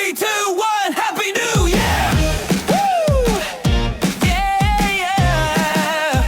3, 2, 1, Happy New Year! Woo! Yeah, yeah.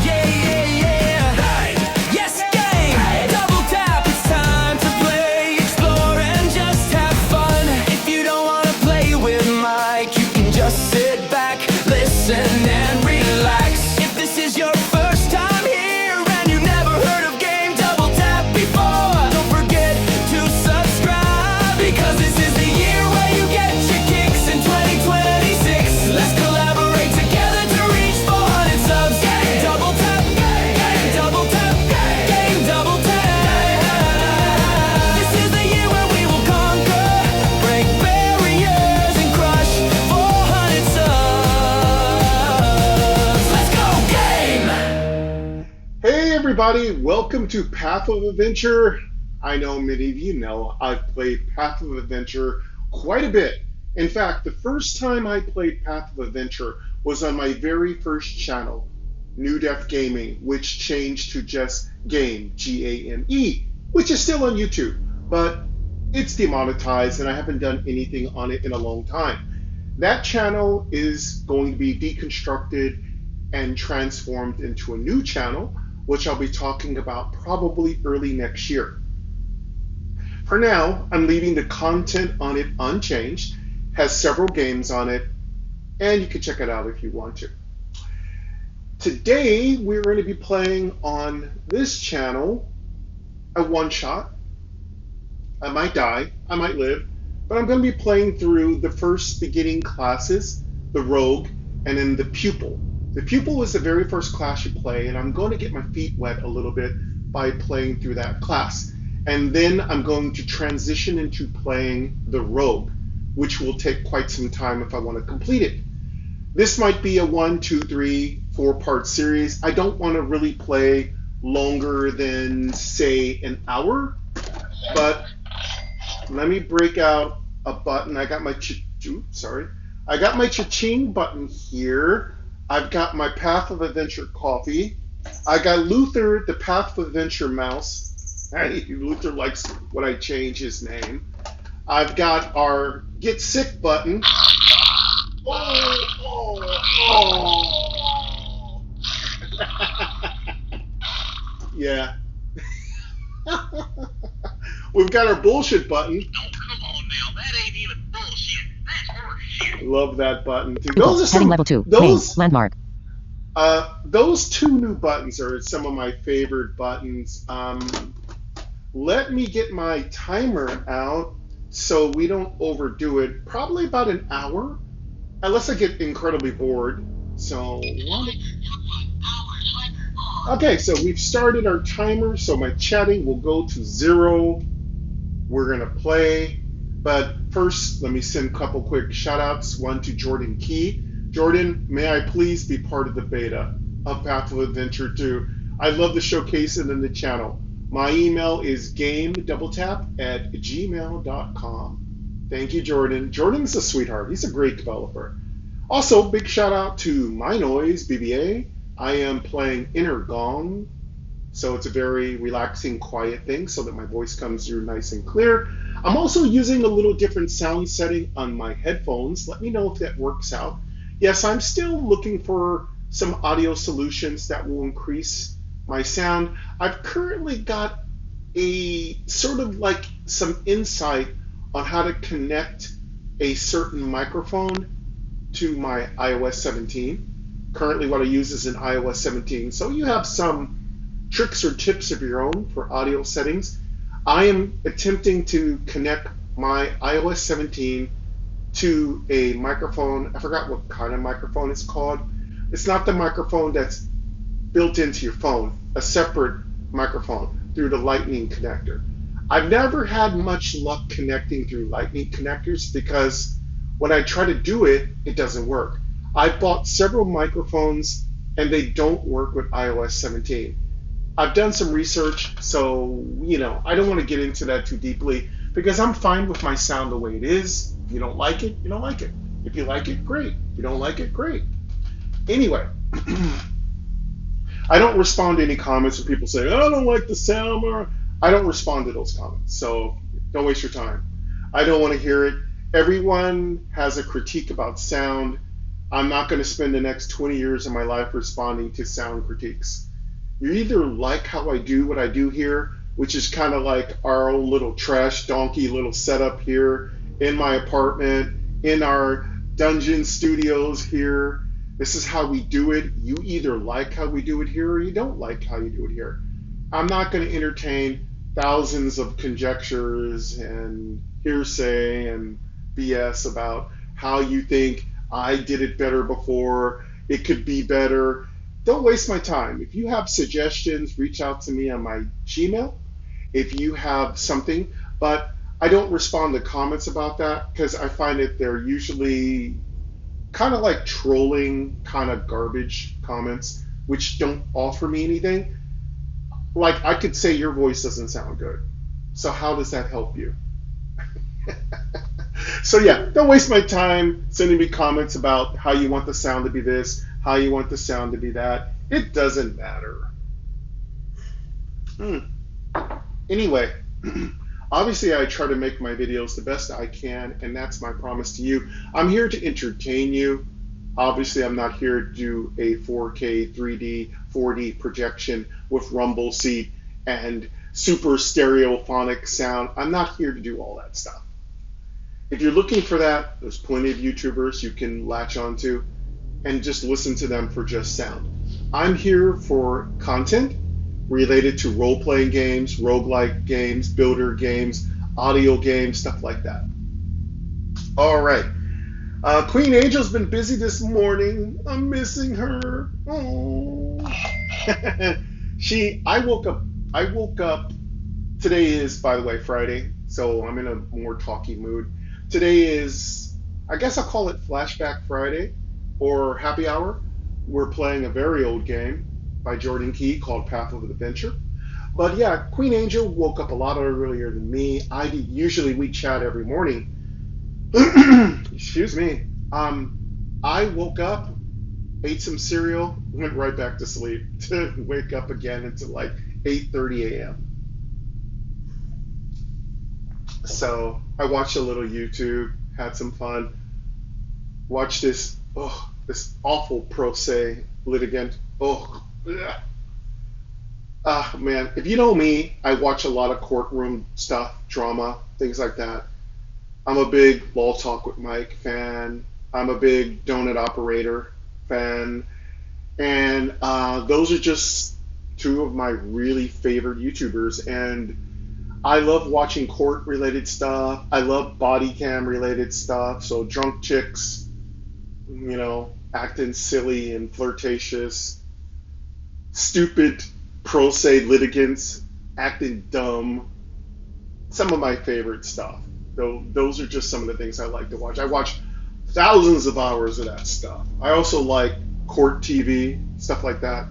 Yeah, yeah, yeah. Hey. Yes, game. Hey. Double tap, it's time to play, explore, and just have fun. If you don't want to play with Mike, you can just sit back, listen, and relax. If this is your first time here and you never heard of Game Double Tap before, don't forget to subscribe, because this is the year where you get your kicks in 2026. Let's collaborate together to reach 400 subs. Game Double Tap, Game Double Tap, Game Double Tap. This is the year where we will conquer, break barriers, and crush 400 subs. Let's go, game! Hey everybody, welcome to Path of Adventure. I know many of you know I've played Path of Adventure quite a bit. In fact, the first time I played Path of Adventure was on my very first channel, New Def Gaming, which changed to just Game, G-A-M-E, which is still on YouTube, but it's demonetized and I haven't done anything on it in a long time. That channel is going to be deconstructed and transformed into a new channel, which I'll be talking about probably early next year. For now, I'm leaving the content on it unchanged, has several games on it, and you can check it out if you want to. Today, we're going to be playing on this channel a one-shot. I might die, I might live, but I'm going to be playing through the first beginning classes, the Rogue, and then the Pupil. The Pupil is the very first class you play, and I'm going to get my feet wet a little bit by playing through that class. And then I'm going to transition into playing the Rogue, which will take quite some time if I want to complete it. This might be a 1, 2, 3, 4-part series. I don't want to really play longer than, say, an hour, but let me break out a button. I got my I got my cha-ching button here. I've got my Path of Adventure coffee. I got Luther, the Path of Adventure mouse. Hey, Luther likes when I change his name. I've got our Get Sick button. Yeah. We've got our bullshit button. Oh, come on now. That ain't even bullshit. That's horseshit. Love that button too. Pupil, Those are heading some. level 2. Those Name, landmark. Those two new buttons are some of my favorite buttons. Let me get my timer out so we don't overdo it. Probably about an hour, unless I get incredibly bored. So, okay, so we've started our timer, so my chatting will go to 0. We're gonna play, but first, let me send a couple quick shout outs. One to Jordan Key. Jordan, may I please be part of the beta of Path of Adventure 2? I'd love to showcase it in the channel. My email is gamedoubletap@gmail.com. Thank you, Jordan. Jordan's a sweetheart. He's a great developer. Also, big shout out to My Noise BBA. I am playing Inner Gong, so it's a very relaxing, quiet thing so that my voice comes through nice and clear. I'm also using a little different sound setting on my headphones. Let me know if that works out. Yes, I'm still looking for some audio solutions that will increase my sound. I've currently got a sort of like some insight on how to connect a certain microphone to my iOS 17. Currently what I use is an iOS 17. So you have some tricks or tips of your own for audio settings. I am attempting to connect my iOS 17 to a microphone. I forgot what kind of microphone it's called. It's not the microphone that's built into your phone, a separate microphone through the Lightning connector. I've never had much luck connecting through Lightning connectors because when I try to do it, it doesn't work. I bought several microphones and they don't work with iOS 17. I've done some research, so I don't want to get into that too deeply because I'm fine with my sound the way it is. If you don't like it, you don't like it. If you like it, great. If you don't like it, great. Anyway, I don't respond to any comments when people say, oh, I don't like the sound. I don't respond to those comments, so don't waste your time. I don't want to hear it. Everyone has a critique about sound. I'm not going to spend the next 20 years of my life responding to sound critiques. You either like how I do what I do here, which is kind of like our own little trash donkey little setup here in my apartment, in our dungeon studios here. This is how we do it. You either like how we do it here or you don't like how you do it here. I'm not going to entertain thousands of conjectures and hearsay and BS about how you think I did it better before, it could be better. Don't waste my time. If you have suggestions, reach out to me on my Gmail. If you have something, but I don't respond to comments about that because I find that they're usually kind of like trolling, kind of garbage comments, which don't offer me anything. Like I could say your voice doesn't sound good. So how does that help you? So yeah, don't waste my time sending me comments about how you want the sound to be this, how you want the sound to be that. It doesn't matter. Anyway, obviously I try to make my videos the best I can, and that's my promise to you. I'm here to entertain you. Obviously, I'm not here to do a 4K, 3D, 4D projection with rumble seat and super stereophonic sound. I'm not here to do all that stuff. If you're looking for that, there's plenty of YouTubers you can latch onto and just listen to them for just sound. I'm here for content related to role-playing games, roguelike games, builder games, audio games, stuff like that. All right. Queen Angel's been busy this morning. I'm missing her. Oh. I woke up. Today is, by the way, Friday, so I'm in a more talky mood. Today is, I guess I'll call it Flashback Friday or Happy Hour. We're playing a very old game by Jordan Key called Path of Adventure. But yeah, Queen Angel woke up a lot earlier than me. Usually we chat every morning. Excuse me. I woke up, ate some cereal, went right back to sleep to wake up again until like 8:30 a.m. So I watched a little YouTube, had some fun, watched this awful pro se litigant. Man, if you know me, I watch a lot of courtroom stuff, drama, things like that. I'm a big Law Talk with Mike fan. I'm a big Donut Operator fan. And those are just two of my really favorite YouTubers. And I love watching court-related stuff. I love body cam-related stuff. So drunk chicks, acting silly and flirtatious. Stupid pro se litigants acting dumb. Some of my favorite stuff. Those are just some of the things I like to watch. I watch thousands of hours of that stuff. I also like court TV, stuff like that.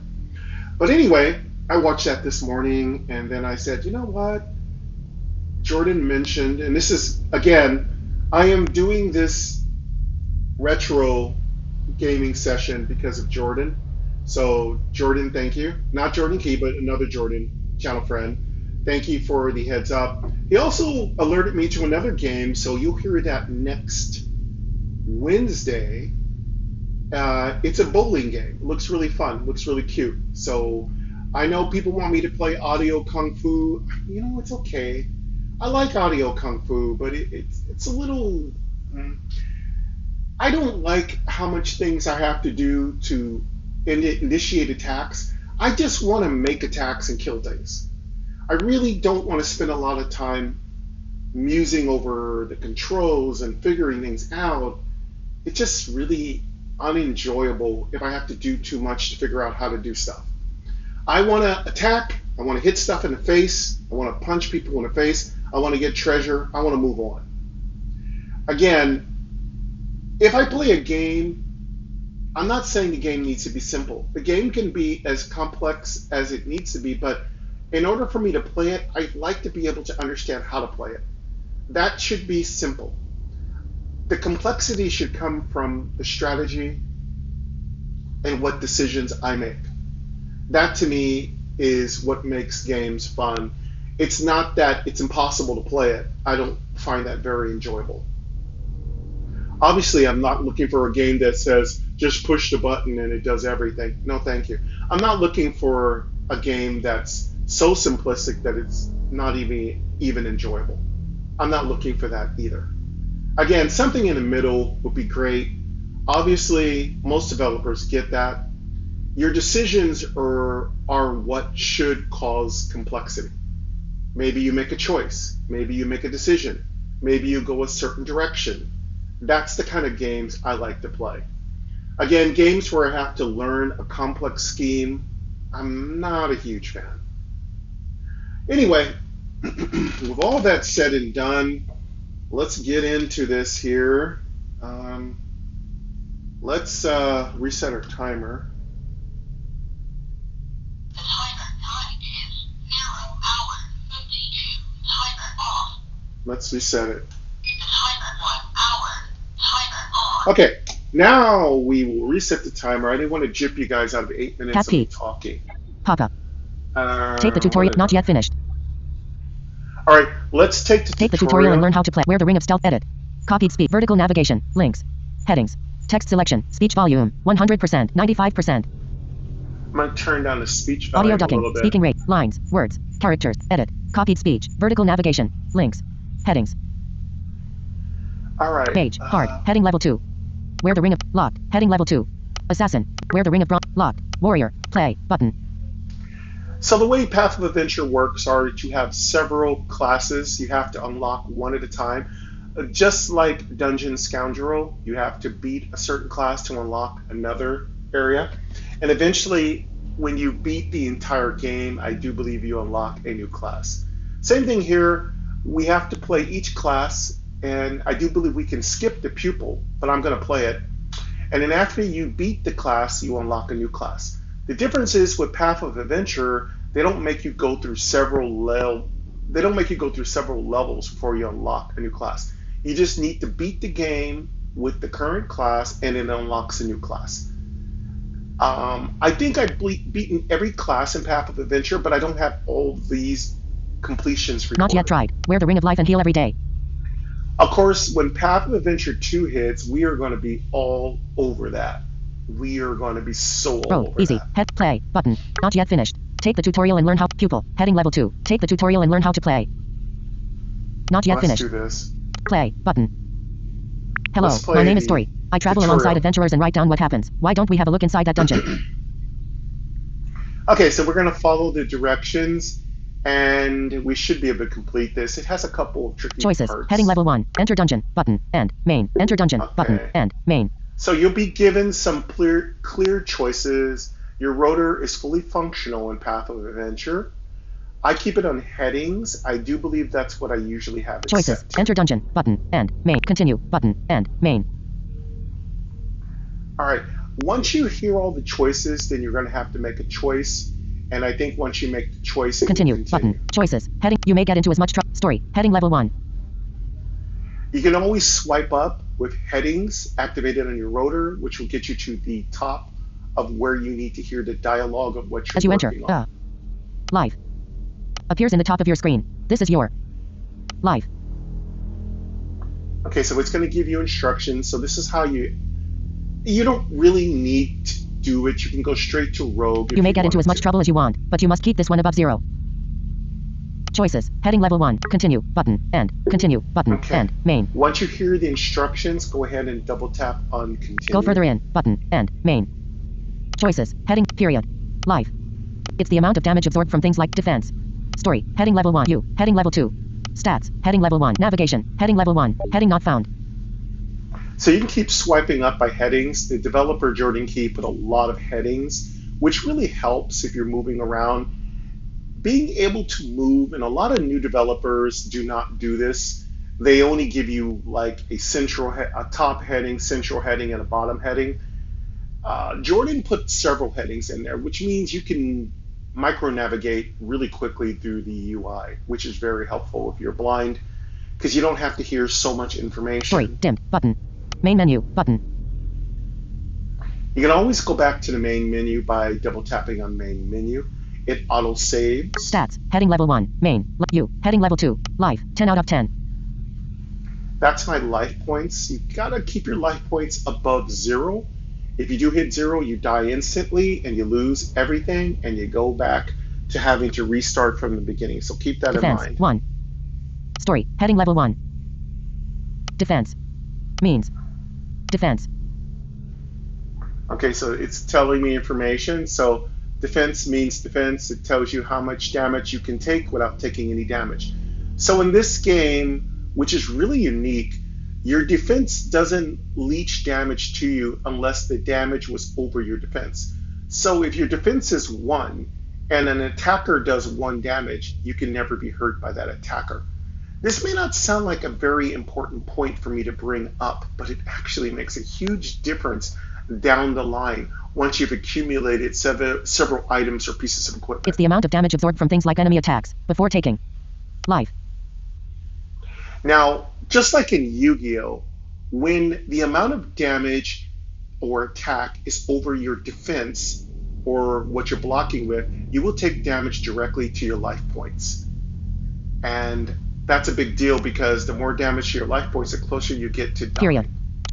But anyway, I watched that this morning, and then I said, you know what? Jordan mentioned, and this is, again, I am doing this retro gaming session because of Jordan. So Jordan, thank you. Not Jordan Key, but another Jordan, channel friend. Thank you for the heads up. He also alerted me to another game, so you'll hear that next Wednesday. It's a bowling game. It looks really fun. It looks really cute. So I know people want me to play Audio Kung Fu. It's okay. I like Audio Kung Fu, but it's a little... I don't like how much things I have to do to initiate attacks. I just want to make attacks and kill things. I really don't want to spend a lot of time musing over the controls and figuring things out. It's just really unenjoyable if I have to do too much to figure out how to do stuff. I want to attack. I want to hit stuff in the face. I want to punch people in the face. I want to get treasure. I want to move on. Again, if I play a game, I'm not saying the game needs to be simple. The game can be as complex as it needs to be, but in order for me to play it, I'd like to be able to understand how to play it. That should be simple. The complexity should come from the strategy and what decisions I make. That to me is what makes games fun. It's not that it's impossible to play it. I don't find that very enjoyable. Obviously, I'm not looking for a game that says just push the button and it does everything. No, thank you. I'm not looking for a game that's so simplistic that it's not even enjoyable. I'm not looking for that either. Again, something in the middle would be great. Obviously, most developers get that. Your decisions are what should cause complexity. Maybe you make a choice. Maybe you make a decision. Maybe you go a certain direction. That's the kind of games I like to play. Again, games where I have to learn a complex scheme, I'm not a huge fan. Anyway, with all that said and done, let's get into this here. Let's reset our timer. The timer time is 0 hour 52. Timer off. Let's reset it. The timer 1 hour. Timer on. Okay, now we will reset the timer. I didn't want to jip you guys out of 8 minutes Tab of me key. talking. Pop up. Take the tutorial. Not yet finished. All right, let's take the Take the tutorial and learn how to play. Where the Ring of Stealth. Edit. Copied speed. Vertical navigation. Links. Headings. Text selection. Speech volume. 100%. 95%. I'm going to turn down the speech volume Audio a ducking. little bit. Speaking rate. Lines. Words. Characters. Edit. Copied speech. Vertical navigation. Links. Headings. All right. Page. Hard. Heading level 2. Where the Ring of. Locked. Heading level 2. Assassin. Where the Ring of Bronze. Locked. Warrior. Play. Button. So the way Path of Adventure works are that you have several classes. You have to unlock one at a time. Just like Dungeon Scoundrel, you have to beat a certain class to unlock another area. And eventually, when you beat the entire game, I do believe you unlock a new class. Same thing here. We have to play each class, and I do believe we can skip the Pupil, but I'm going to play it. And then after you beat the class, you unlock a new class. The difference is with Path of Adventure, they don't make you go through several levels before you unlock a new class. You just need to beat the game with the current class, and it unlocks a new class. I think I've beaten every class in Path of Adventure, but I don't have all these completions recorded. Not yet tried. Wear the Ring of Life and heal every day. Of course, when Path of Adventure 2 hits, we are going to be all over that. We are going to be so all Road. over Easy. that. Head. Play. Button. Not yet finished. Take the tutorial and learn how. Pupil. Heading level 2. Take the tutorial and learn how to play. Not yet Let's finished. do this. Play. Button. Hello. Let's play My name is the Tori. I travel tutorial. alongside adventurers and write down what happens. Why don't we have a look inside that dungeon? Okay, so we're going to follow the directions, and we should be able to complete this. It has a couple of tricky Choices. parts. Heading level 1. Enter dungeon. Button. End. Main. Enter dungeon. Button. Okay. End. Main. So you'll be given some clear choices. Your rotor is fully functional in Path of Adventure. I keep it on headings. I do believe that's what I usually have it Choices. set to. Enter dungeon. Button. End. Main. Continue. Button. End. Main. All right. Once you hear all the choices, then you're going to have to make a choice. And I think once you make the choice, it will Continue. Button. Choices. Heading. You may get into as much trouble. Story. Heading level 1. You can always swipe up with headings activated on your rotor, which will get you to the top of where you need to hear the dialogue of what you're As you enter. working on. Live. Appears in the top of your screen. This is your live. Okay, so it's going to give you instructions. So this is how you don't really need to do it. You can go straight to Rogue. You may get into as much trouble as you want, but you must keep this one above 0. Choices. Heading level 1. Continue. Button. End. Continue. Button. Okay. End. Main. Once you hear the instructions, go ahead and double tap on continue. Go further in. Button. End. Main. Choices. Heading. Period. Life. It's the amount of damage absorbed from things like defense. Story. Heading level 1. You. Heading level 2. Stats. Heading level 1. Navigation. Heading level 1. Heading not found. So you can keep swiping up by headings. The developer Jordan Key put a lot of headings, which really helps if you're moving around. Being able to move, and a lot of new developers do not do this. They only give you like a top heading, central heading, and a bottom heading. Jordan put several headings in there, which means you can micro-navigate really quickly through the UI, which is very helpful if you're blind, because you don't have to hear so much information. Story. Dimmed. Button. Main menu. Button. You can always go back to the main menu by double tapping on main menu. It auto saves. Stats. Heading level 1. Main. You. Heading level 2. Life. 10 out of 10. That's my life points. You gotta keep your life points above 0. If you do hit 0, you die instantly and you lose everything and you go back to having to restart from the beginning. So keep that in Defense. mind. 1. Story. Heading level 1. Defense. Means. Defense. Okay, so it's telling me information. So defense means defense. It tells you how much damage you can take without taking any damage. So in this game, which is really unique, your defense doesn't leech damage to you unless the damage was over your defense. So if your defense is 1 and an attacker does 1 damage, you can never be hurt by that attacker. This may not sound like a very important point for me to bring up, but it actually makes a huge difference down the line once you've accumulated several items or pieces of equipment. It's the amount of damage absorbed from things like enemy attacks before taking life. Now, just like in Yu-Gi-Oh, when the amount of damage or attack is over your defense or what you're blocking with, you will take damage directly to your life points. And that's a big deal because the more damage to your life points, the closer you get to dying. Period.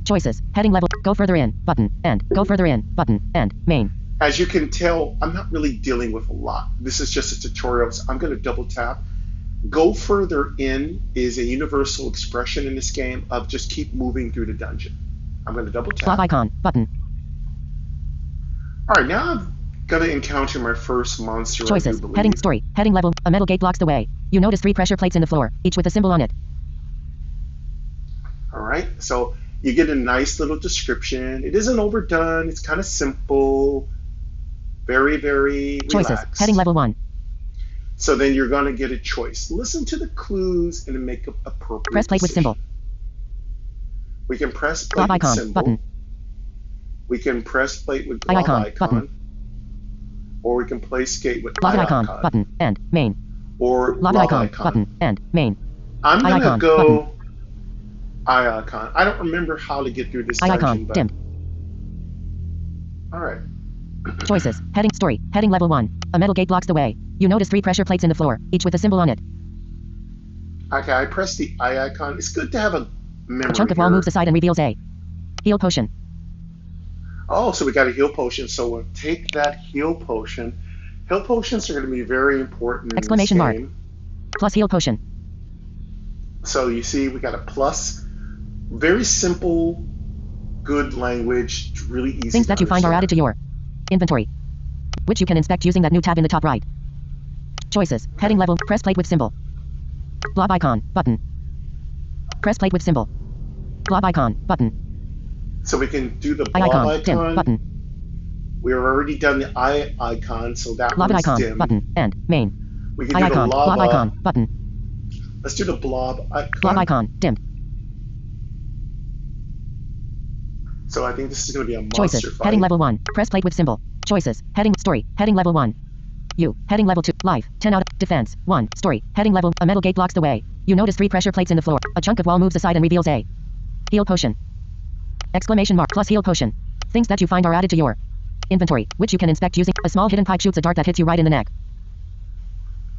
Choices. Heading level. Go further in. Button. End. Go further in. Button. End. Main. As you can tell, I'm not really dealing with a lot. This is just a tutorial, so I'm going to double tap. Go further in is a universal expression in this game of just keep moving through the dungeon. I'm going to double tap. Blob icon. Button. All right, now I'm going to encounter my first monster. Choices. I do Heading. believe. Story. Heading level. A metal gate blocks the way. You notice 3 pressure plates in the floor, each with a symbol on it. All right, so you get a nice little description. It isn't overdone. It's kind of simple. Very, very Choices. relaxed. Heading level 1. So then you're going to get a choice. Listen to the clues and make an appropriate Press plate with decision. symbol. We can press plate Blob with icon. symbol. Button. We can press plate with Eye blob icon. icon. Button. Or we can play skate with Blob eye icon. icon. Button. End. Main. Or Blob blob icon. icon. Button. End. Main. I'm Eye going to icon. go eye icon. I don't remember how to get through this Eye dungeon. icon. But... Dimmed. All right. Choices. Heading. Story. Heading level 1. A metal gate blocks the way. You notice 3 pressure plates in the floor, each with a symbol on it. Okay, I press the eye icon. It's good to have a memory A chunk of wall here. moves aside and reveals a heal potion. Oh, so we got a heal potion. So we'll take that heal potion. Heal potions are going to be very important in Exclamation this mark. game. Plus heal potion. So you see, we got a plus. Very simple, good language, really easy. Things to that you find are added to your inventory, which you can inspect using that new tab in the top right. Choices. Heading level. Press plate with symbol. Blob icon. Button. Press plate with symbol. Blob icon. Button. So we can do the Eye blob icon. Dim. icon. Button. We've already done the eye icon, so that Blob one's icon. dim. Button. End. Main. We can Eye do the icon. lava. Blob icon. Button. Let's do the blob icon. Blob icon. Dimmed. So I think this is going to be a monster Choices. fight. Heading level 1. Press plate with symbol. Choices. Heading. Story. Heading level 1. You. Heading level 2. Life. 10 out of. Defense. 1. Story. Heading level. A metal gate blocks the way. You notice 3 pressure plates in the floor. A chunk of wall moves aside and reveals a heal potion. Exclamation mark. Plus heal potion. Things that you find are added to your inventory, which you can inspect using a small hidden pipe shoots a dart that hits you right in the neck.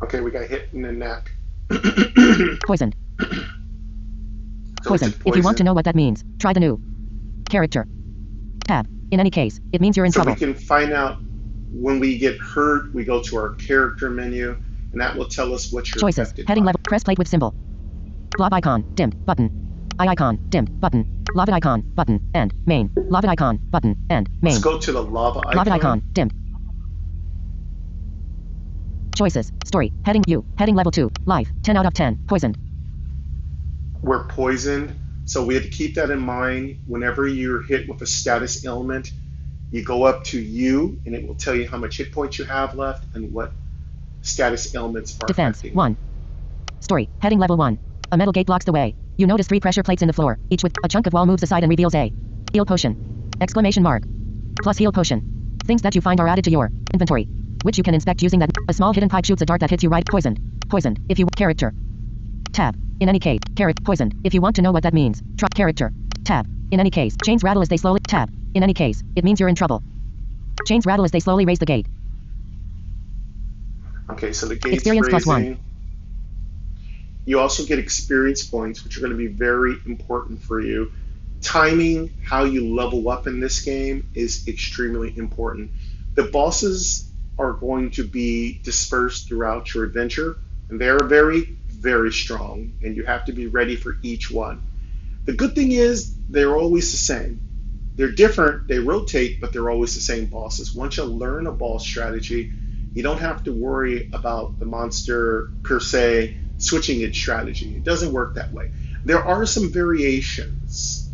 Okay, we got hit in the neck. Poisoned. So Poisoned. it's If you want to poison. know what that means, try the new character tab. In any case, it means you're in So trouble. we can find out when we get hurt, we go to our character menu, and that will tell us what you're Choices. affected Heading by. level. Press plate with symbol. Blob icon. Dimmed. Button. Eye icon. Dimmed. Button. Lava icon. Button. End. Main. Lava icon. Button. End. Main. Let's go to the lava icon. Lava icon. Dimmed. Choices. Story. Heading. You. Heading level 2. Life. 10 out of 10. Poisoned. We're poisoned, so we have to keep that in mind. Whenever you're hit with a status ailment, you go up to you, and it will tell you how much hit points you have left and what status ailments are Defense. affecting. 1. Story. Heading level 1. A metal gate blocks the way. You notice 3 pressure plates in the floor, each with a chunk of wall moves aside and reveals a heal potion. Exclamation mark. Plus heal potion. Things that you find are added to your inventory, which you can inspect using that. A small hidden pipe shoots a dart that hits you right. Poisoned. Poisoned. If you character tab. In any case, poisoned. If you want to know what that means, try character tab. In any case, chains rattle as they slowly tab. In any case, it means you're in trouble. Chains rattle as they slowly raise the gate. Okay, so the gate's Experience plus raising. You also get experience points, which are going to be very important for you. Timing how you level up in this game is extremely important. The bosses are going to be dispersed throughout your adventure, and they're very, very strong, and you have to be ready for each one. The good thing is they're always the same. They're different, they rotate, but they're always the same bosses. Once you learn a boss strategy, you don't have to worry about the monster per se switching its strategy. It doesn't work that way. There are some variations.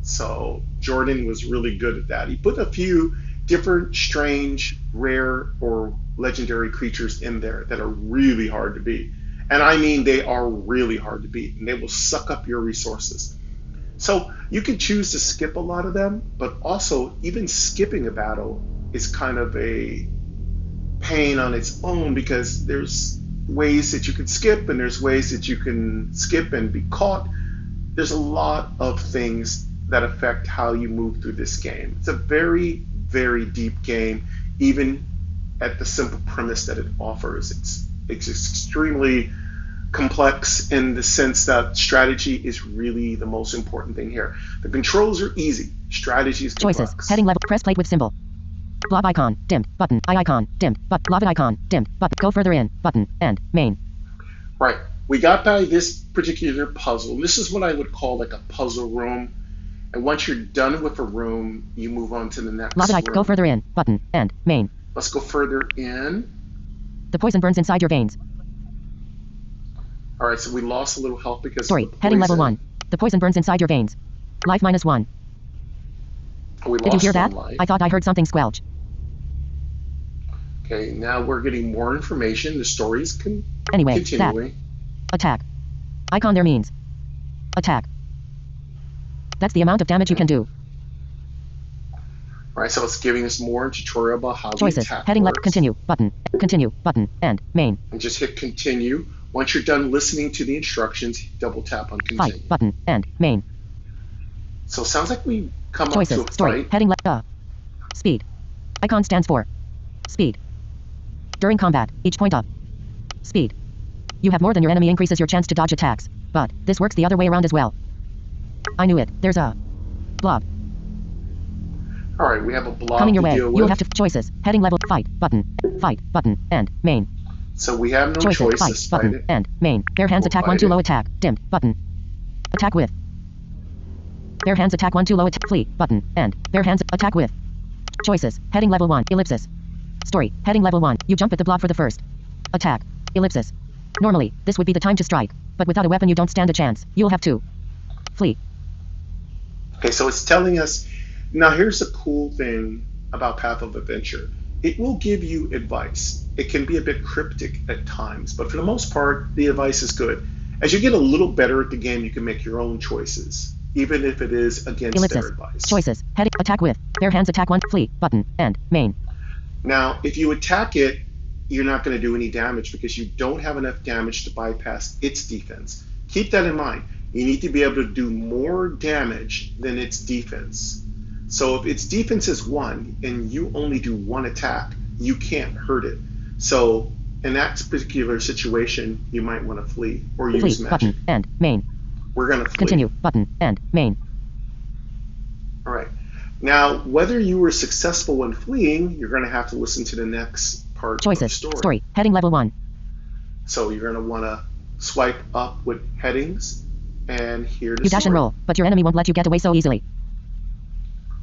So Jordan was really good at that. He put a few different strange, rare, or legendary creatures in there that are really hard to beat. And I mean, they are really hard to beat, and they will suck up your resources. So you can choose to skip a lot of them, but also even skipping a battle is kind of a pain on its own, because there's ways that you can skip and there's ways that you can skip and be caught. There's a lot of things that affect how you move through this game. It's a very, very deep game, even at the simple premise that it offers. It's extremely complex in the sense that strategy is really the most important thing here. The controls are easy. Strategy is complex. Choices. Heading level. Press plate with symbol. Blob icon. Dimmed. Button. Eye icon. Dimmed. But blob icon. Dimmed. But go further in. Button. End. Main. Right. We got by this particular puzzle. This is what I would call like a puzzle room. And once you're done with a room, you move on to the next Blob room. icon. Go further in. Button. End. Main. Let's go further in. The poison burns inside your veins. All right, so we lost a little health because Story. of the Heading level poison. 1. The poison burns inside your veins. Life -1. We Did you lost hear that? one life. I thought I heard something squelch. Okay, now we're getting more information. The story is Anyway, continuing. Attack. Icon there means attack. That's the amount of damage you can do. All right, so it's giving us more tutorial about how the Choices. attack Heading left. works. Continue. Button. Continue. Button. End. Main. And just hit continue. Once you're done listening to the instructions, double tap on continue. Fight. Button. End. Main. So it sounds like we come Choices. up to a Story. fight. Heading left. Speed. Icon stands for speed. During combat, each point up. Speed. You have more than your enemy increases your chance to dodge attacks, but this works the other way around as well. I knew it. There's a blob All right, we have a blob coming your to way. deal with. You'll have to choices. Heading level. Fight. Button. Fight. Button. End. Main. So we have no Choices. choice. Fight. Let's fight Button. it. End. Main. Bare hands We'll attack 1 fight 2 it. low attack. Dimmed. Button. Attack with. Bare hands attack 1 2 low attack. Flee. Button. End. Bare hands attack with. Choices. Heading level 1. Ellipsis. Story. Heading level 1. You jump at the blob for the first attack. Ellipsis. Normally, this would be the time to strike, but without a weapon you don't stand a chance. You'll have to flee. Okay, so it's telling us. Now here's the cool thing about Path of Adventure. It will give you advice. It can be a bit cryptic at times, but for the most part, the advice is good. As you get a little better at the game, you can make your own choices, even if it is against Ellipsis. their advice. Choices. Heading attack with. Bare hands attack 1. Flee. Button. End. Main. Now, if you attack it, you're not going to do any damage because you don't have enough damage to bypass its defense. Keep that in mind. You need to be able to do more damage than its defense. So if its defense is 1 and you only do 1 attack, you can't hurt it. So in that particular situation, you might want to flee or Flee. use magic. Button. End. Main. We're going to flee. Continue. Button. End. Main. All right. Now, whether you were successful in fleeing, you're going to have to listen to the next part of the Choices. story. Story. Heading level 1. So you're going to want to swipe up with headings and hear the You dash and story. roll, but your enemy won't let you get away so easily.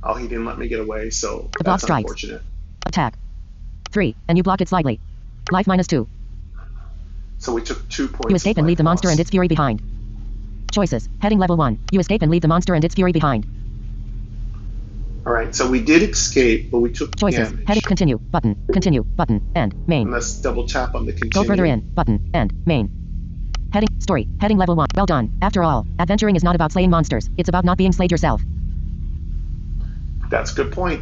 Oh, he didn't let me get away, so The blob that's strikes. unfortunate. Attack. 3, and you block it slightly. Life -2. So we took 2 points. You escape of and leave the life monster loss. and its fury behind. Choices. Heading level 1. You escape and leave the monster and its fury behind. All right, so we did escape, but we took Choices. damage. Heading continue. Button. Continue. Button. End. Main. And let's double tap on the continue. Go further in. Button. End. Main. Heading. Story. Heading level 1. Well done. After all, adventuring is not about slaying monsters. It's about not being slayed yourself. That's a good point.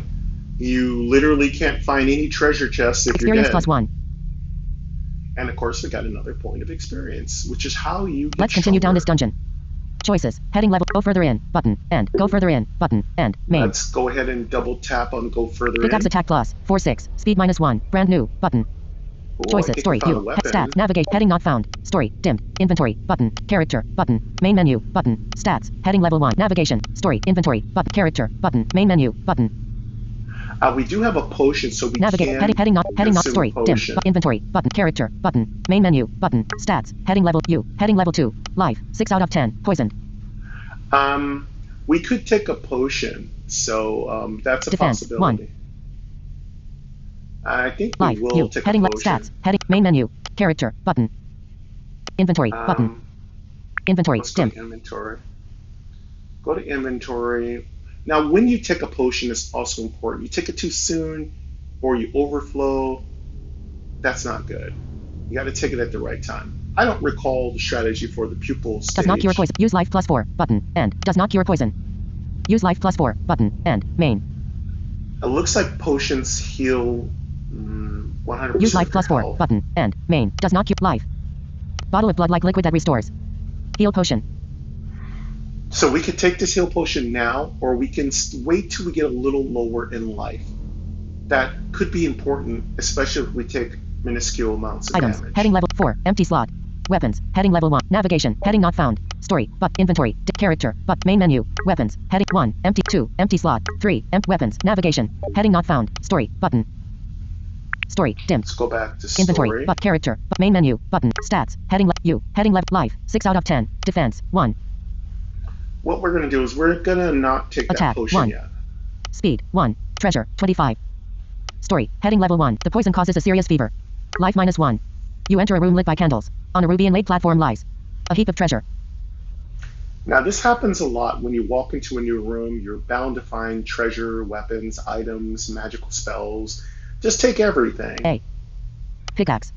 You literally can't find any treasure chests if Experience you're dead. +1. And of course, we got another point of experience, which is how you get Let's continue down this stronger. dungeon. Choices. Heading level. Go further in. Button. End. Go further in. Button. End. Main. Let's go ahead and double tap on go further Pickaxe in. attack plus. 4-6. Speed -1. Brand new. Button. Oh, I Choices. think we Story. found a View. weapon. Stats. Navigate. Heading not found. Story. Dimmed. Inventory. Button. Character. Button. Main menu. Button. Stats. Heading level 1. Navigation. Story. Inventory. Button. Character. Button. Main menu. Button. We do have a potion, so we Navigate. can Heading not. consume Story. Dim. potion. Inventory. Button. Character. Button. Main menu. Button. Stats. Heading level U. Heading level 2. Life. 6 out of 10. Poisoned. We could take a potion, so that's a Defense. possibility. I think we Life. will U. take Heading a left. potion. Stats. Heading. Main menu. Character. Button. Inventory. Button. Inventory. Let's go Dim. to inventory. Go to inventory. Now, when you take a potion, it's also important. You take it too soon, or you overflow. That's not good. You got to take it at the right time. I don't recall the strategy for the pupil stage. Does not cure poison. Use life plus 4. Button. End. Does not cure poison. Use life plus 4. Button. End. Main. It looks like potions heal 100%. Use life plus of 4. health. Button. End. Main. Does not cure. Life. Bottle of blood like liquid that restores. Heal potion. So we could take this heal potion now, or we can wait till we get a little lower in life. That could be important, especially if we take minuscule amounts of Items. damage. Heading level 4. Empty slot. Weapons. Heading level 1. Navigation. Heading not found. Story. But inventory. Character. But main menu. Weapons. Heading 1. Empty 2. Empty slot. 3. Weapons. Navigation. Heading not found. Story. Button. Story. Dim. Let's go back to story. Inventory. But character. But main menu. Button. Stats. Heading U. Heading left. Life. 6 out of 10. Defense. 1. What we're going to do is we're going to not take that Attack, potion 1. yet. Speed. 1. Treasure. 25. Story. Heading level 1. The poison causes a serious fever. Life minus 1. You enter a room lit by candles. On a ruby inlaid platform lies a heap of treasure. Now, this happens a lot when you walk into a new room. You're bound to find treasure, weapons, items, magical spells. Just take everything. A. Pickaxe.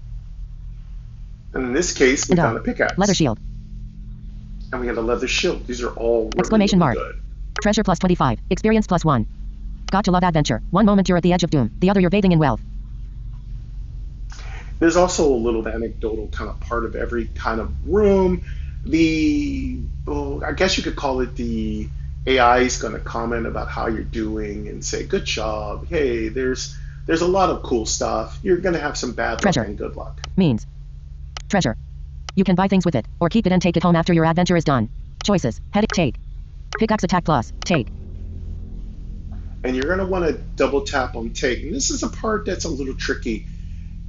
And in this case, we And found a pickaxe. Leather shield. And we got a leather shield. These are all really, Exclamation really mark. good. Treasure plus 25. Experience plus 1. Got to love adventure. One moment you're at the edge of doom. The other you're bathing in wealth. There's also a little anecdotal kind of part of every kind of room. I guess you could call it the AI is going to comment about how you're doing and say, good job. Hey, there's a lot of cool stuff. You're going to have some bad Treasure. luck and good luck. Means. Treasure. You can buy things with it, or keep it and take it home after your adventure is done. Choices. Heading. Take. Pickaxe attack plus. Take. And you're going to want to double tap on take. And this is a part that's a little tricky.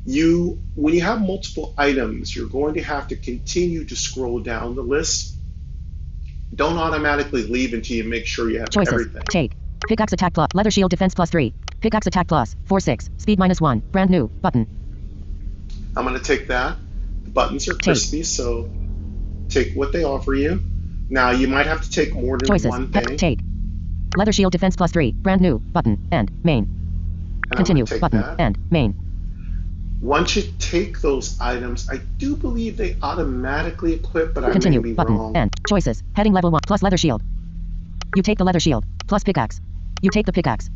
When you have multiple items, you're going to have to continue to scroll down the list. Don't automatically leave until you make sure you have Choices. everything. Take. Pickaxe attack plus. Leather shield defense plus 3. Pickaxe attack plus. 4-6. Speed minus 1. Brand new. Button. I'm going to take that. The buttons are crispy, so take what they offer you. Now, you might have to take more than Choices. one thing. Take. Leather shield defense plus 3. Brand new. Button. End. Main. And I'm Continue. gonna take Button. that. End. Main. Once you take those items, I do believe they automatically equip, but I Continue. may be Button. wrong. End. Choices. Heading level 1 plus leather shield. You take the leather shield plus pickaxe. You take the pickaxe.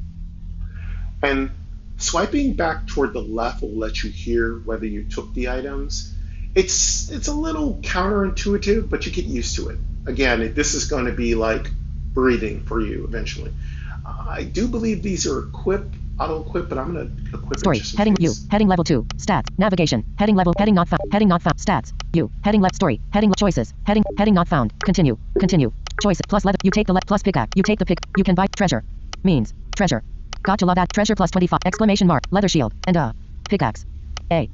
And swiping back toward the left will let you hear whether you took the items. It's a little counterintuitive, but you get used to it. Again, this is going to be like breathing for you eventually. I do believe these are auto-equip, but I'm going to equip Story. it just in Heading U. case. Heading level 2. Stats. Navigation. Heading level. Heading not found. Heading not found. Stats. U. Heading left. Story. Heading choices. Heading not found. Continue. Continue. Choice plus leather. You take the plus pickaxe. You take the pick. You can buy treasure. Means treasure. Got to love that treasure plus 25. Exclamation mark. Leather shield and pickaxe. A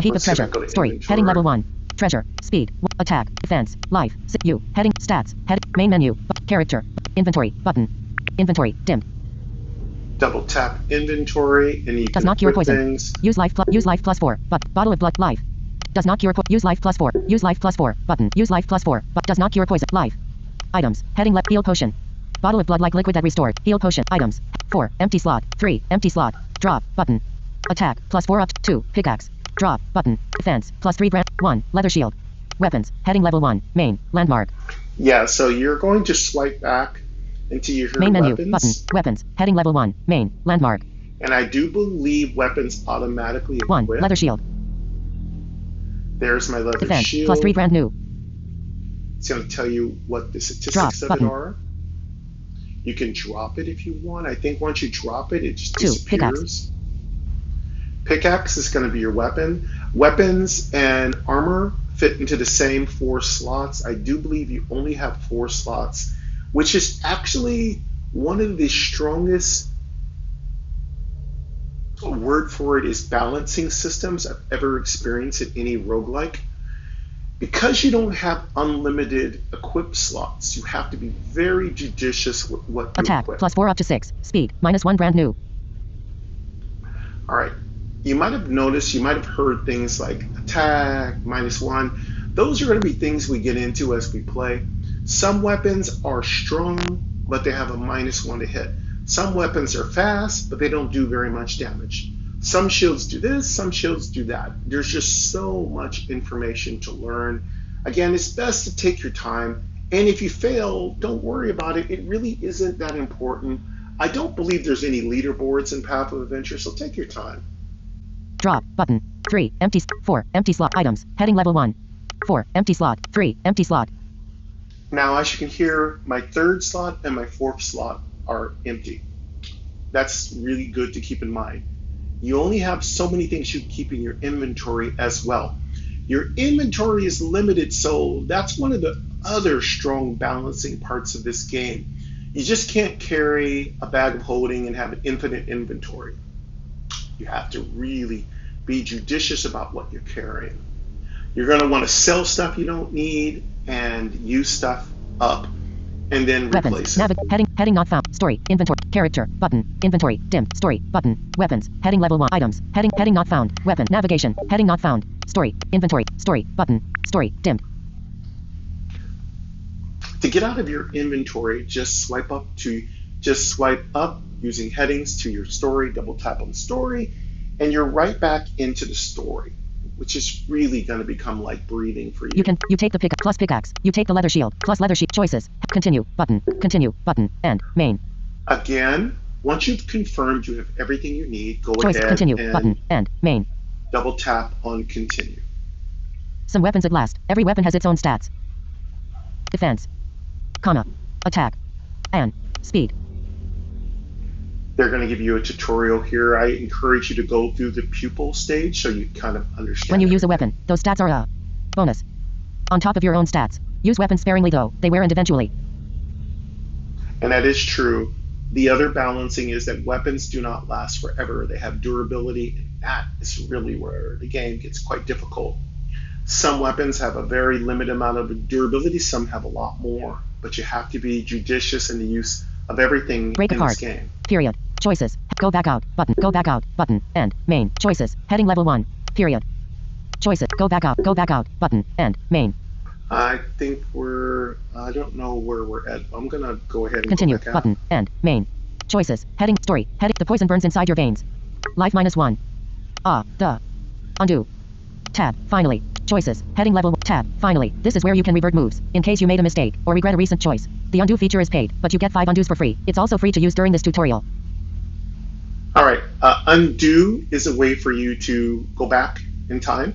heap Let's of see if I treasure. go to Story. inventory. Heading level 1. Treasure. Speed. Attack. Defense. Life. U. Heading. Stats. Head. Main menu. Character. Inventory. Button. Inventory. Dimmed. Double tap inventory, and you Does can not cure equip poison. things. Use life plus 4. But bottle of blood. Life. Does not cure use life plus 4. Use life plus 4. Button. Use life plus 4. But does not cure poison. Life. Items. Heading left. Heal potion. Bottle of blood like liquid that restored. Heal potion. Items. 4. Empty slot. 3. Empty slot. Drop. Button. Attack. Plus 4 up to 2. Pickaxe. Drop. Button. Defense. Plus 3 brand. 1. Leather shield. Weapons. Heading level 1. Main. Landmark. Yeah, so you're going to swipe back until you hear Main menu. weapons. Button. Weapons. Heading level 1. Main. Landmark. And I do believe weapons automatically 1. equip. Leather shield. There's my leather Defense. shield. Plus 3 brand new. It's going to tell you what the statistics Drop of button. it are. You can drop it if you want. I think once you drop it, it just 2. disappears. Pickaxe. Pickaxe is going to be your weapon. Weapons and armor fit into the same 4 slots. I do believe you only have 4 slots, which is actually one of the strongest word for it is balancing systems I've ever experienced in any roguelike. Because you don't have unlimited equip slots, you have to be very judicious with what you Attack, equip. +4 up to 6. Speed, -1 brand new. All right. You might have noticed, you might have heard things like attack, -1. Those are going to be things we get into as we play. Some weapons are strong, but they have a -1 to hit. Some weapons are fast, but they don't do very much damage. Some shields do this, some shields do that. There's just so much information to learn. Again, it's best to take your time. And if you fail, don't worry about it. It really isn't that important. I don't believe there's any leaderboards in Path of Adventure, so take your time. Drop, button. 3, empty, 4, empty slot, items, heading level 1. 4, empty slot, 3, empty slot. Now, as you can hear, my 3rd slot and my 4th slot are empty. That's really good to keep in mind. You only have so many things you keep in your inventory as well. Your inventory is limited, so that's one of the other strong balancing parts of this game. You just can't carry a bag of holding and have an infinite inventory. You have to really be judicious about what you're carrying. You're going to want to sell stuff you don't need and use stuff up and then replace Weapons, it. heading not found, story, inventory, character, button, inventory, dim, story, button, weapons, heading level 1, items, heading not found, weapon, navigation, heading not found, story, inventory, story, button, story, dim. To get out of your inventory, just swipe up using headings to your story, double tap on the story, and you're right back into the story, which is really going to become like breathing for you. You take the pickaxe, you take the leather shield, choices, continue, button, and main. Again, once you've confirmed you have everything you need, go Choice, ahead continue, and button, and main. double tap on continue. Some weapons at last. Every weapon has its own stats. Defense, comma, attack, and speed. They're going to give you a tutorial here. I encourage you to go through the pupil stage so you kind of understand. When you use a weapon, those stats are a bonus. On top of your own stats. Use weapons sparingly though, they wear and eventually. And that is true. The other balancing is that weapons do not last forever. They have durability, and that is really where the game gets quite difficult. Some weapons have a very limited amount of durability, some have a lot more, but you have to be judicious in the use of everything Break in apart. this game. Period. Choices. Go back out. Button. And main. Choices. Heading level 1. Period. Choices. Go back out. Button. And main. I think I don't know where we're at. I'm going to go ahead and Continue. go back Button. out. And main. Choices. Heading. Story. Heading. The poison burns inside your veins. Life -1. Undo. Tab. Finally. Choices. Heading level. Tab. Finally. This is where you can revert moves, in case you made a mistake, or regret a recent choice. The undo feature is paid, but you get 5 undos for free. It's also free to use during this tutorial. All right. Undo is a way for you to go back in time.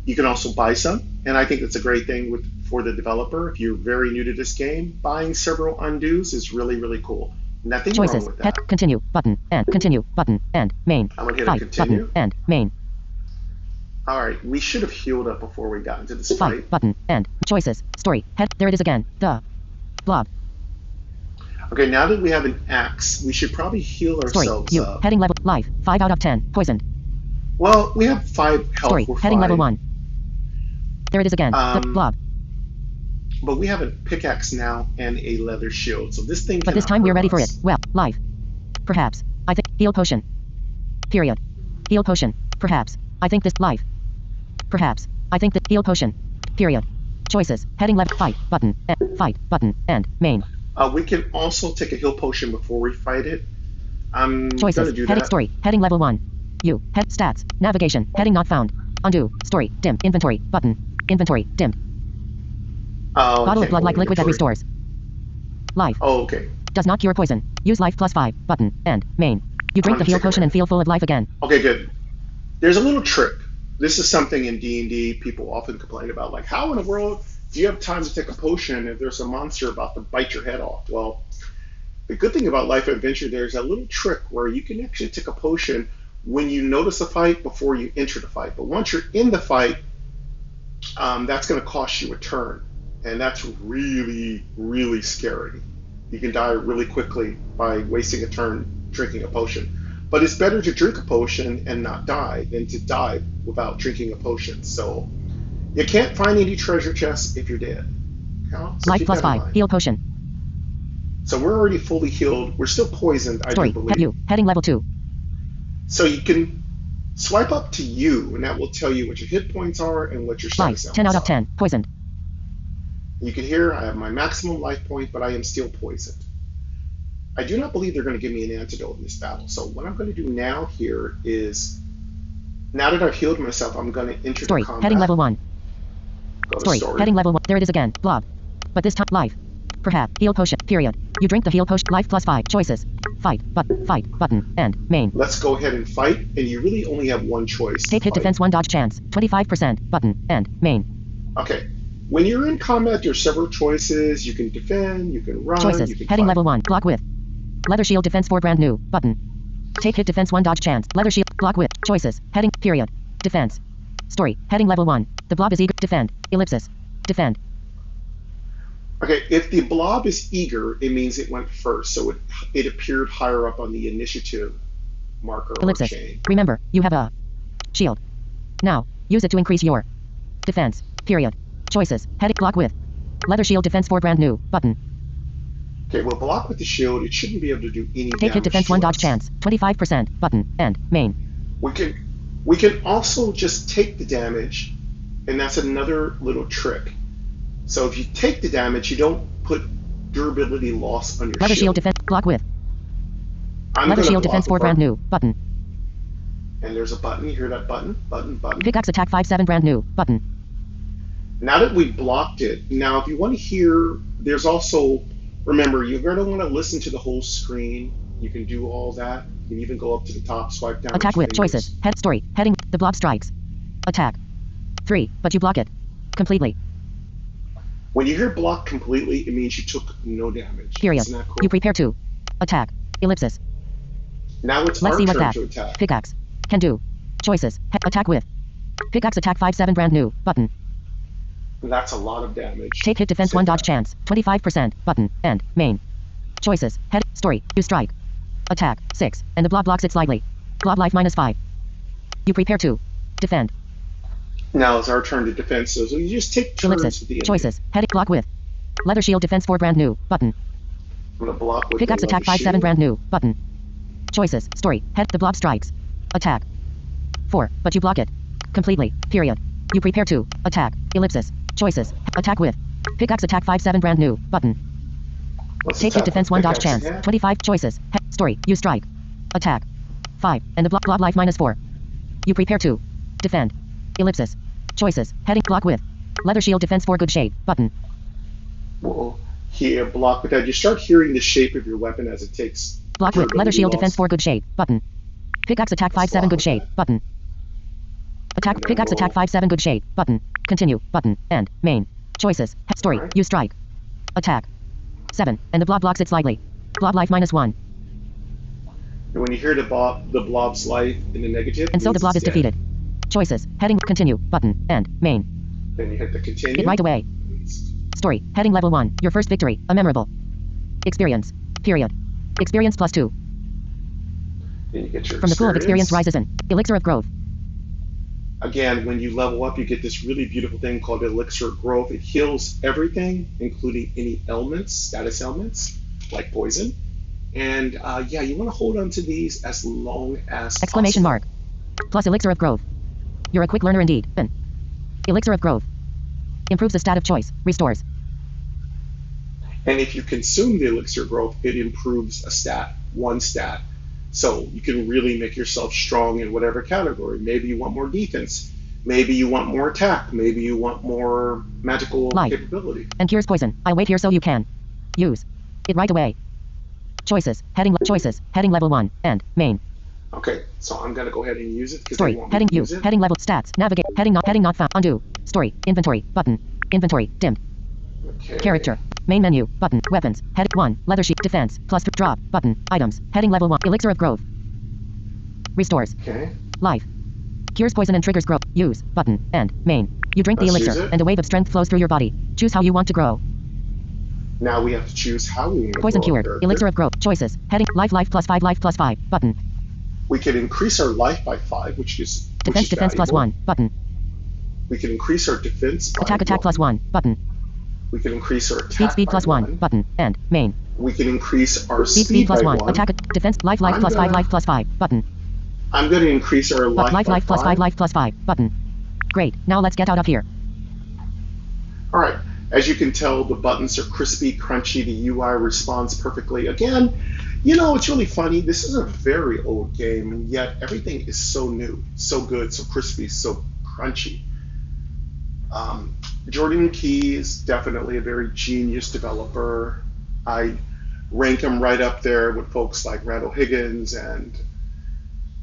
You can also buy some, and I think that's a great thing for the developer. If you're very new to this game, buying several undos is really, really cool. Nothing Choices. wrong with that. Continue. Button. And main. I'm going to hit a Fight. continue. Button. And main. All right. We should have healed up before we got into this Fight. fight. Button. And choices. Story. There it is again. The blob. Okay, now that we have an axe, we should probably heal Story. ourselves You. up. Heading level. Life. 5 out of 10. Poisoned. Well, we have 5 health. Story. We're Heading fine. level 1. There it is again. The blob. But we have a pickaxe now and a leather shield, so this thing. But this cannot time we're hurt ready for it. us. Well, life. Perhaps. I think. Heal potion. Period. Heal potion. Perhaps. I think this. Life. Perhaps. I think that. Heal potion. Period. Choices. Heading left. Fight. Button. Fight. Button. And main. We can also take a heal potion before we fight it. I'm going Choices. to do Heading that. story. Heading level 1. You. Head stats. Navigation. Heading not found. Undo. Story. Dim. Inventory. Button. Inventory. Dimmed. Bottle of blood like liquid that restores. Life. Oh, okay. Does not cure poison. Use life +5. Button. And main. You drink the heal potion and feel full of life again. Okay, good. There's a little trick. This is something in D&D people often complain about. Like, how in the world do you have time to take a potion if there's a monster about to bite your head off? Well, the good thing about Life Adventure, there's a little trick where you can actually take a potion when you notice a fight before you enter the fight. But once you're in the fight, that's going to cost you a turn. And that's really, really scary. You can die really quickly by wasting a turn drinking a potion. But it's better to drink a potion and not die than to die without drinking a potion. So you can't find any treasure chests if you're dead. So Life plus 5. Heal potion. So we're already fully healed. We're still poisoned, I Story. do believe. You. Heading level 2. So you can swipe up to you, and that will tell you what your hit points are and what your Life. status 10 out of are. 10. Poisoned. You can hear I have my maximum life point, but I am still poisoned. I do not believe they're going to give me an antidote in this battle. So what I'm going to do now here is, now that I've healed myself, I'm going to enter Story. the combat. Heading level 1. Go to Story. story. Heading level 1. There it is again. Blob. But this time, life. Perhaps. Heal potion. Period. You drink the heal potion. Life plus 5. Choices. Fight. Fight. Button. End. Main. Let's go ahead and fight, and you really only have one choice. Take hit Fight. defense 1 dodge chance. 25%. Button. End. Main. Okay. When you're in combat, there's several choices. You can defend, you can run, Choices. you can Heading fight. level 1. Block with. Leather shield defense 4 brand new. Button. Take hit defense 1 dodge chance. Leather shield. Block with. Choices. Heading. Period. Defense. Story. Heading level 1. The blob is eager. Defend. Ellipsis. Defend. Okay, if the blob is eager, it means it went first, so it appeared higher up on the initiative marker or Ellipsis. chain. Remember, you have a shield. Now, use it to increase your defense. Period. Choices. Heading. Block with. Leather shield defense 4 brand new. Button. Okay, well, block with the shield, it shouldn't be able to do any Take damage hit defense to 1 dodge us. chance. 25%. Button. End. Main. We can also just take the damage, and that's another little trick. So if you take the damage, you don't put durability loss on your Leather shield shield. defense. Block with. I'm Leather gonna shield block defense 4 with brand our- new. Button. And there's a button, you hear that button? Button. Pickaxe attack 5-7 brand new. Button. Now that we blocked it, now if you want to hear, there's also, remember, you're going to want to listen to the whole screen. You can do all that. You can even go up to the top, swipe down. Attack your with. fingers. Choices. Head. Story. Heading. The blob strikes. Attack. 3. But you block it. Completely. When you hear block completely, it means you took no damage. Period. Isn't that cool? You prepare to attack. Ellipsis. Now it's Let's our see what turn that to attack. pickaxe can do. Choices. Attack with. Pickaxe attack 5-7 brand new. Button. That's a lot of damage. Take hit defense Save 1 dodge that. chance. 25%. Button. End. Main. Choices. Head. Story. You strike. Attack. 6. And the blob blocks it slightly. Blob life -5. You prepare to defend. Now it's our turn to defend. So you just take turns Ellipsis. with the enemy. Choices. Head. Block with. Leather shield defense 4 brand new. Button. I'm going to block with Pickaxe the attack leather 5-7 shield. brand new. Button. Choices. Story. Head. The blob strikes. Attack. 4. But you block it. Completely. Period. You prepare to attack. Ellipsis. Choices. Attack with. Pickaxe attack 5-7 brand new. Button. Let's Take hit attack defense with 1 dodge pickaxe chance. again. 25 choices. Story. You strike. Attack. 5. And the blob life -4. You prepare to defend. Ellipsis. Choices. Heading. Block with. Leather shield defense 4 good shape. Button. We'll hear block with that. You start hearing the shape of your weapon as it takes. Block with. Leather durability shield loss. defense 4 good shape. Button. Pickaxe attack Let's 5-7 block good with shape. that. Button. Attack. And then Pickaxe attack we'll- 5-7 good shape. Button. Continue. Button. End. Main. Choices. Story. Alright. You strike. Attack. 7. And the blob blocks it slightly. Blob life -1. And when you hear the blob's life in the negative, And so the means blob is it's dead. defeated. Choices. Heading. Continue. Button. End. Main. Then you hit the continue. It right away. Story. Heading level 1. Your first victory. A memorable experience. Period. Experience +2. Then you get your From the pool of experience rises in elixir of growth. Again, when you level up, you get this really beautiful thing called elixir of growth. It heals everything, including any ailments, status ailments, like poison. And yeah, you want to hold on to these as long as Exclamation possible. mark. Plus elixir of growth. You're a quick learner indeed. Elixir of growth. Improves the stat of choice. Restores. And if you consume the elixir of growth, it improves a stat, one stat. So you can really make yourself strong in whatever category. Maybe you want more defense. Maybe you want more attack. Maybe you want more magical Life. capability. And cures poison. I wait here so you can use it right away. Choices. Heading. Choices. Heading level 1. End. Main. Okay, so I'm gonna go ahead and use it because Story. they want me Heading. to Use. use it. Heading level. Stats. Navigate. Heading not found. Undo. Story. Inventory. Button. Inventory. Dimmed. Okay. Character. Main menu. Button. Weapons. Head 1. Leather sheet. Defense. Plus drop. Button. Items. Heading level 1. Elixir of growth. Restores. Okay. Life. Cures poison and triggers growth. Use. Button. End. Main. You drink the Let's use elixir, it. and a wave of strength flows through your body. Choose how you want to grow. Now we have to choose how we want to Poison grow our cured. character. Elixir of growth. Choices. Heading. Life plus 5 life plus 5. Button. We can increase our life by 5, which is Defense plus valuable. 1. Button. We can increase our defense by Attack plus 1. Button. We can increase our attack Speed by plus 1. Button. End. Main. We can increase our Speed plus by 1. Attack. Defense. Life I'm plus 5 gonna- life plus 5. Button. I'm going to increase our life by Life plus 5 life plus 5. Button. Great. Now let's get out of here. All right. As you can tell, the buttons are crispy, crunchy. The UI responds perfectly. Again, you know, it's really funny. This is a very old game, and yet everything is so new, so good, so crispy, so crunchy. Jordan Key is definitely a very genius developer. I rank him right up there with folks like Randall Higgins and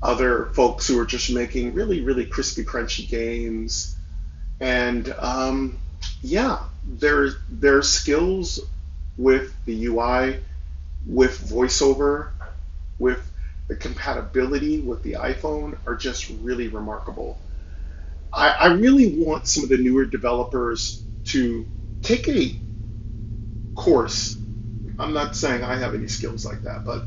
other folks who are just making really, really crispy, crunchy games. And yeah, their skills with the UI, with voiceover, with the compatibility with the iPhone are just really remarkable. I really want some of the newer developers to take a course. I'm not saying I have any skills like that, but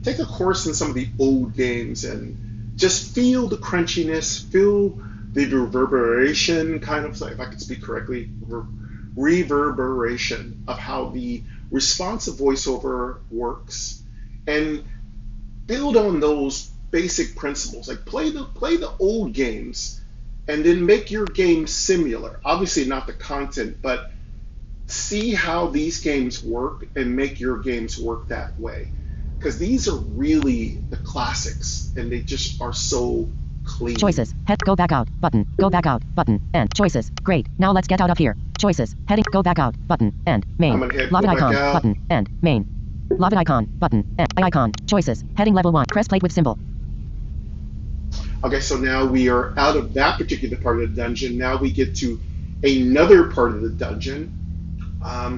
take a course in some of the old games and just feel the crunchiness, feel the reverberation, kind of, if I could speak correctly, reverberation of how the responsive voiceover works, and build on those basic principles. Like play the old games, and then make your game similar. Obviously not the content, but see how these games work and make your games work that way. Because these are really the classics, and they just are so clean. Choices. Head. Go back out. Button. Go back out. Button. End. Choices. Great. Now let's get out of here. Choices. Heading. Go back out. Button. End. Main. I'm gonna hit Love go it back icon. out. Button. End. Main. Love it icon. Button. End. Icon. Choices. Heading level 1. Press plate with symbol. Okay, so now we are out of that particular part of the dungeon. Now we get to another part of the dungeon.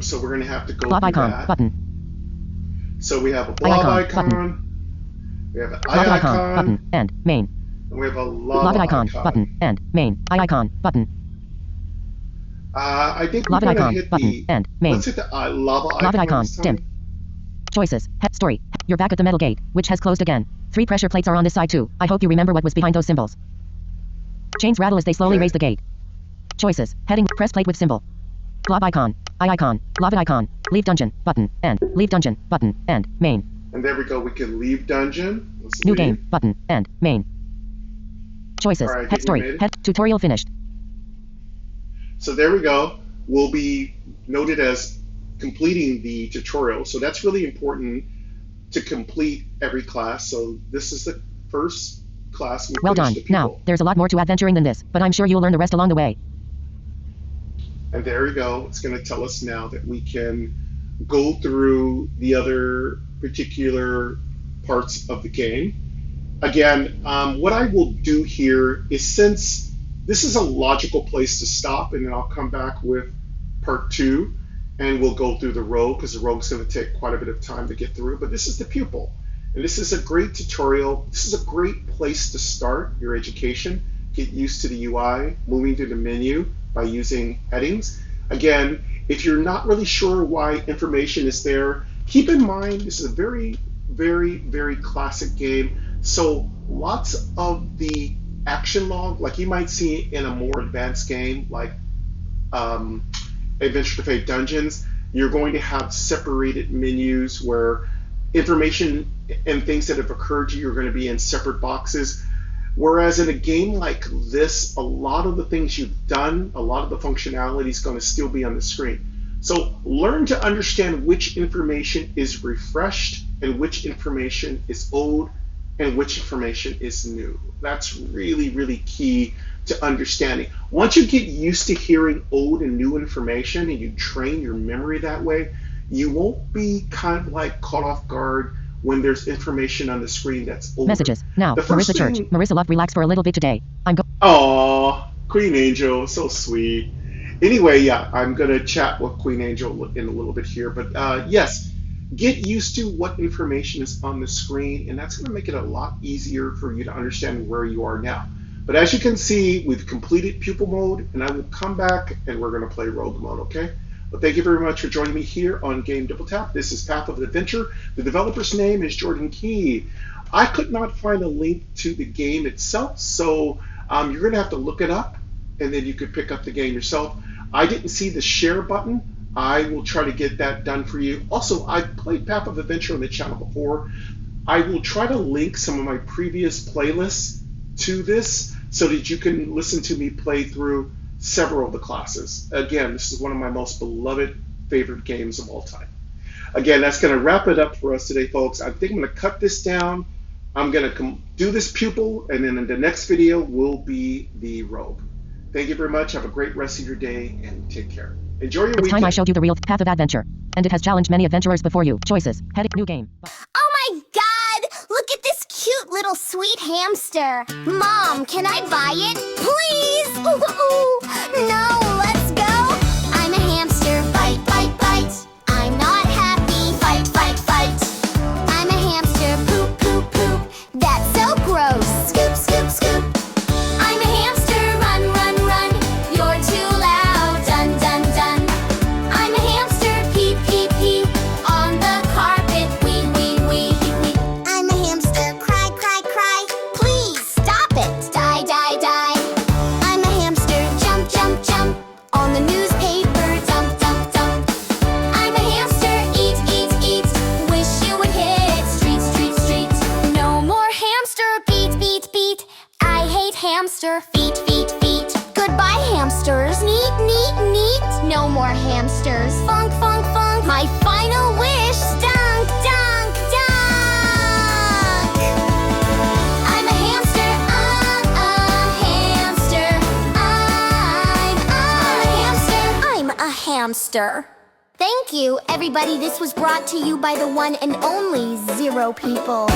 So we're going to have to go Blob through icon. that. Button. So we have a blob icon, icon. We have an Love it eye icon. icon. Button. End. Main. And we have a Love lava it icon. Button. End. Main. Icon. Button. I think we're Love it going to icon. hit Button. the... End. Main. Let's hit the lava Love it icon. this time. Dim. Choices. Head. Story. You're back at the metal gate, which has closed again. 3 pressure plates are on this side too. I hope you remember what was behind those symbols. Chains rattle as they slowly Okay. raise the gate. Choices. Heading. Press plate with symbol. Blob icon. Eye icon. Love it icon. Leave dungeon. Button. End. Leave dungeon. Button. End. Main. And there we go. We can leave dungeon. Let's New leave. game. Button. End. Main. Choices. All right, I Head think we story. made it. Head. Tutorial finished. So there we go. We'll be noted as completing the tutorial. So that's really important to complete every class. So this is the first class. We Well done. finished the Now, Pupil. there's a lot more to adventuring than this, but I'm sure you'll learn the rest along the way. And there we go. It's going to tell us now that we can go through the other particular parts of the game. Again, what I will do here is, since this is a logical place to stop, and then I'll come back with part 2, and we'll go through the rogue, because the rogue's going to take quite a bit of time to get through. But this is the Pupil, and this is a great tutorial. This is a great place to start your education. Get used to the UI, moving through the menu by using headings. Again, if you're not really sure why information is there, keep in mind this is a very, very, very classic game. So lots of the action log, like you might see in a more advanced game like Adventure to Fate Dungeons, you're going to have separated menus where information and things that have occurred to you are going to be in separate boxes. Whereas in a game like this, a lot of the things you've done, a lot of the functionality is going to still be on the screen. So learn to understand which information is refreshed and which information is old and which information is new. That's really, really key to understanding. Once you get used to hearing old and new information and you train your memory that way, you won't be kind of like caught off guard when there's information on the screen that's older. Messages. Now, The first Marissa Church. thing- Marissa Love, relax for a little bit today. I'm go. Aw, Queen Angel, so sweet. Anyway, yeah, I'm going to chat with Queen Angel in a little bit here. But yes, get used to what information is on the screen, and that's going to make it a lot easier for you to understand where you are now. But as you can see, we've completed pupil mode, and I will come back and we're going to play rogue mode, okay? Well, thank you very much for joining me here on Game Double Tap. This is Path of Adventure. The developer's name is Jordan Key. I could not find a link to the game itself, so you're going to have to look it up, and then you could pick up the game yourself. I didn't see the share button. I will try to get that done for you. Also, I've played Path of Adventure on the channel before. I will try to link some of my previous playlists to this so that you can listen to me play through several of the classes. Again, this is one of my most beloved favorite games of all time. Again, that's going to wrap it up for us today, folks. I think I'm going to cut this down. I'm going to do this pupil, and then in the next video will be the rogue. Thank you very much. Have a great rest of your day, and take care. Enjoy your It's weekend. time I showed you the real path of adventure. And it has challenged many adventurers before you. Choices. Heading. New game. Oh my god! Look at this cute little sweet hamster. Mom, can I buy it? Please! Ooh, no, let's go! I'm a hamster. Bite, bite, bite. I'm not happy. Fight, fight, fight. I'm a hamster. Poop, poop, poop. That's so gross. Scoop, scoop, scoop. I'm a hamster. Run, run, run. You're too loud. Dun, dun, dun. I'm a hamster. Pee, pee, pee. On the carpet. Wee, wee, wee, wee. I'm a hamster. Cry, cry, cry. Please stop it. Die, die, die. I'm a hamster. Jump, jump, jump. On the newspaper. Dump, dump, dump. I'm a hamster. Eat, eat, eat. Wish you would hit. Street, street, street. No more hamster. Beat, beat, beat. I hate hamster. Feet, feet, feet. Goodbye, hamsters. Neat, neat, neat. No more hamsters. Funk, funk, funk. My final wish. Dunk, dunk, dunk. I'm a hamster. I'm a hamster. I'm a hamster. Thank you, everybody. This was brought to you by the one and only Zero People.